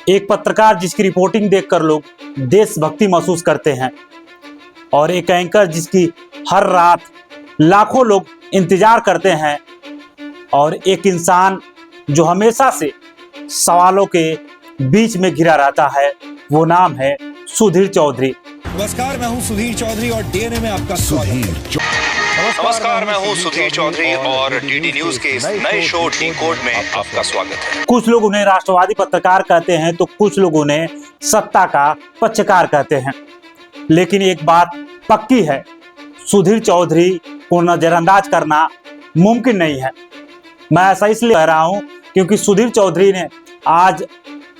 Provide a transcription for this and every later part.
एक पत्रकार जिसकी रिपोर्टिंग देखकर लोग देशभक्ति महसूस करते हैं, और एक एंकर जिसकी हर रात लाखों लोग इंतजार करते हैं, और एक इंसान जो हमेशा से सवालों के बीच में घिरा रहता है, वो नाम है सुधीर चौधरी। नमस्कार, मैं हूं सुधीर चौधरी और डीएनए में आपका स्वागत। नमस्कार, मैं हूं सुधीर चौधरी और डीडी न्यूज के इस नए शो डिकोड में आपका स्वागत है। कुछ लोग उन्हें राष्ट्रवादी पत्रकार कहते हैं तो कुछ लोग उन्हें सत्ता का पक्षकार कहते हैं, लेकिन एक बात पक्की है, सुधीर चौधरी को नजरअंदाज करना मुमकिन नहीं है। मैं ऐसा इसलिए कह रहा हूं क्योंकि सुधीर चौधरी ने आज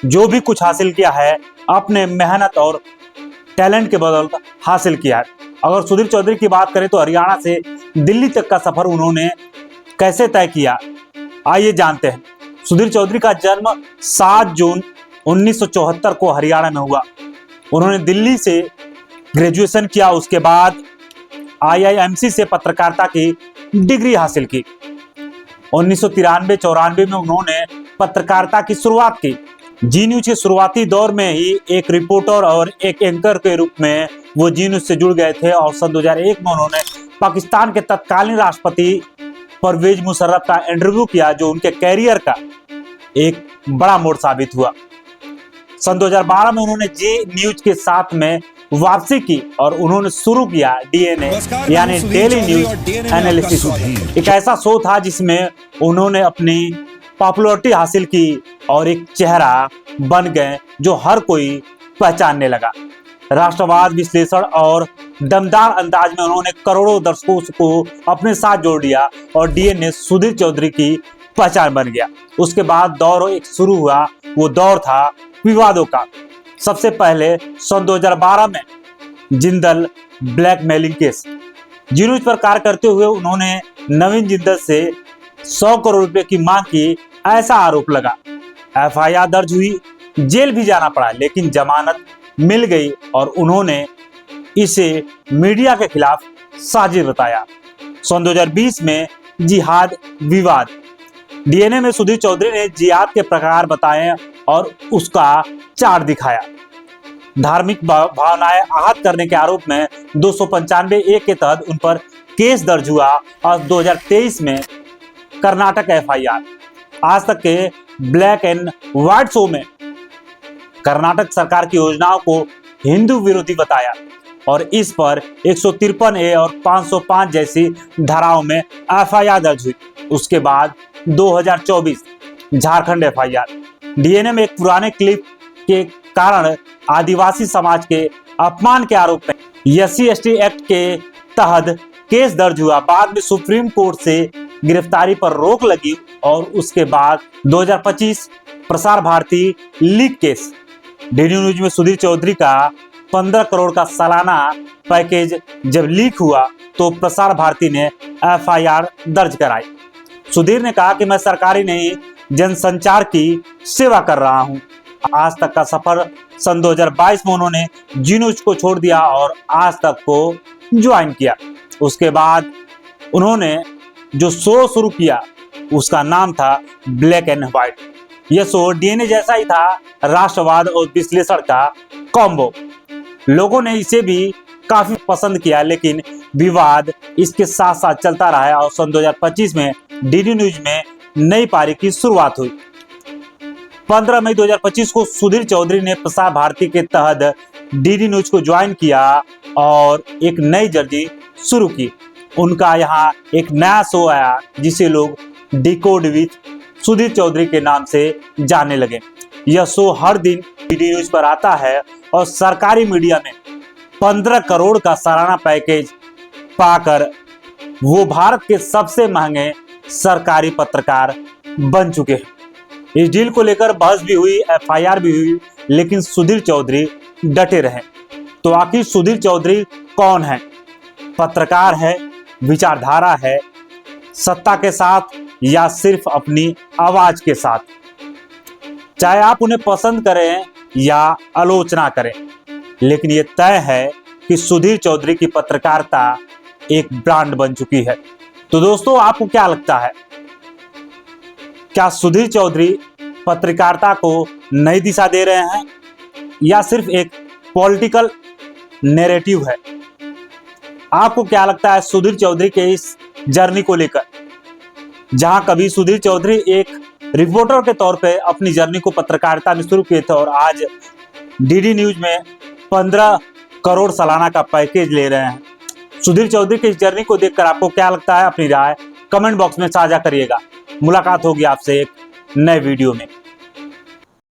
जो भी कुछ हासिल किया है अपने मेहनत और टैलेंट के बदौलत हासिल किया है। अगर सुधीर चौधरी की बात करें तो हरियाणा से दिल्ली तक का सफर उन्होंने कैसे तय किया, आइए जानते हैं। सुधीर चौधरी का जन्म 7 जून 1974 को हरियाणा में हुआ। उन्होंने दिल्ली से ग्रेजुएशन किया, उसके बाद IIMC से पत्रकारिता की डिग्री हासिल की। 1993-94 में उन्होंने पत्रकारिता की शुरुआत की। जी न्यूज के शुरुआती दौर में ही एक रिपोर्टर और एक एंकर के रूप में वो जी न्यूज से जुड़ गए थे, और सन 2001 में उन्होंने पाकिस्तान के तत्कालीन राष्ट्रपति परवेज मुशर्रफ का इंटरव्यू किया, जो उनके कैरियर का एक बड़ा मोड़ साबित हुआ। सन 2012 में उन्होंने जी न्यूज के साथ में वापसी की और उन्होंने शुरू किया डीएनए यानी डेली न्यूज एनालिसिस। एक ऐसा शो था जिसमें उन्होंने अपनी पॉपुलैरिटी हासिल की और एक चेहरा बन गए जो हर कोई पहचानने लगा। राष्ट्रवाद विश्लेषण और दमदार अंदाज में उन्होंने करोड़ों दर्शकों को अपने साथ जोड़ लिया और डीएनए सुधीर चौधरी की पहचान बन गया। उसके बाद दौर एक शुरू हुआ, वो दौर था विवादों का। सबसे पहले सन 2012 में जिंदल ब्लैकमेलिंग केस। जी न्यूज पर कार्य करते हुए उन्होंने नवीन जिंदल से 100 करोड़ रुपए की मांग की, ऐसा आरोप लगा। FIR दर्ज हुई, जेल भी जाना पड़ा, लेकिन जमानत मिल गई और उन्होंने इसे मीडिया के खिलाफ साजिश बताया। सन 2020 में जिहाद विवाद। डीएनए में सुधीर चौधरी ने जिहाद के प्रकार बताए और उसका चार्ट दिखाया। धार्मिक भावनाएं आहत करने के आरोप में 295A के तहत उन पर केस दर्ज हुआ और 2023 में कर्नाटक FIR। आज तक के ब्लैक एंड व्हाइट शो में कर्नाटक सरकार की योजनाओं को हिंदू विरोधी बताया और इस पर 153A और 505 जैसी धाराओं में FIR दर्ज हुई। उसके बाद 2024 झारखंड FIR। डीएनए में एक पुराने क्लिप के कारण आदिवासी समाज के अपमान के आरोप में SC/ST एक्ट के तहत केस दर्ज हुआ। बाद में सुप्रीम कोर्ट से गिरफ्तारी पर रोक लगी और उसके बाद 2025 Prasar Bharati leak case. DD news में सुधीर चौधरी का 15 करोड़ का सालाना पैकेज जब लीक हुआ तो प्रसार भारती ने FIR दर्ज कराई। सुधीर ने कहा कि मैं सरकारी नहीं जनसंचार की सेवा कर रहा हूं। आज तक का सफर सन 2022 में उन्होंने जी न्यूज को छोड़ दिया और आज तक को ज्वाइन किया। उसके बाद उन्होंने जो शो शुरू किया उसका नाम था ब्लैक एंड व्हाइट। यह शो डीएनए जैसा ही था, राष्ट्रवाद और विश्लेषण का कॉम्बो। लोगों ने इसे भी काफी पसंद किया, लेकिन विवाद इसके साथ साथ चलता रहा और सन 2025 में डीडी न्यूज में नई पारी की शुरुआत हुई। 15 मई 2025 को सुधीर चौधरी ने प्रसार भारती के तहत डीडी न्यूज को ज्वाइन किया और एक नई जर्नी शुरू की। उनका यहाँ एक नया शो आया जिसे लोग डिकोड विद सुधीर चौधरी के नाम से जानने लगे। यह शो हर दिन डीडी न्यूज पर आता है और सरकारी मीडिया में 15 करोड़ का सालाना पैकेज पाकर वो भारत के सबसे महंगे सरकारी पत्रकार बन चुके हैं। इस डील को लेकर बहस भी हुई, FIR भी हुई, लेकिन सुधीर चौधरी डटे रहे। तो आखिर सुधीर चौधरी कौन है? पत्रकार है, विचारधारा है, सत्ता के साथ या सिर्फ अपनी आवाज के साथ? चाहे आप उन्हें पसंद करें या आलोचना करें, लेकिन ये तय है कि सुधीर चौधरी की पत्रकारिता एक ब्रांड बन चुकी है। तो दोस्तों, आपको क्या लगता है? क्या सुधीर चौधरी पत्रकारिता को नई दिशा दे रहे हैं या सिर्फ एक पॉलिटिकल नैरेटिव है? आपको क्या लगता है सुधीर चौधरी के इस जर्नी को लेकर? जहां कभी सुधीर चौधरी एक रिपोर्टर के तौर पे अपनी जर्नी को पत्रकारिता में शुरू किए थे और आज डीडी न्यूज में 15 करोड़ सालाना का पैकेज ले रहे हैं। सुधीर चौधरी की इस जर्नी को देखकर आपको क्या लगता है? अपनी राय कमेंट बॉक्स में साझा करिएगा। मुलाकात होगी आपसे एक नए वीडियो में।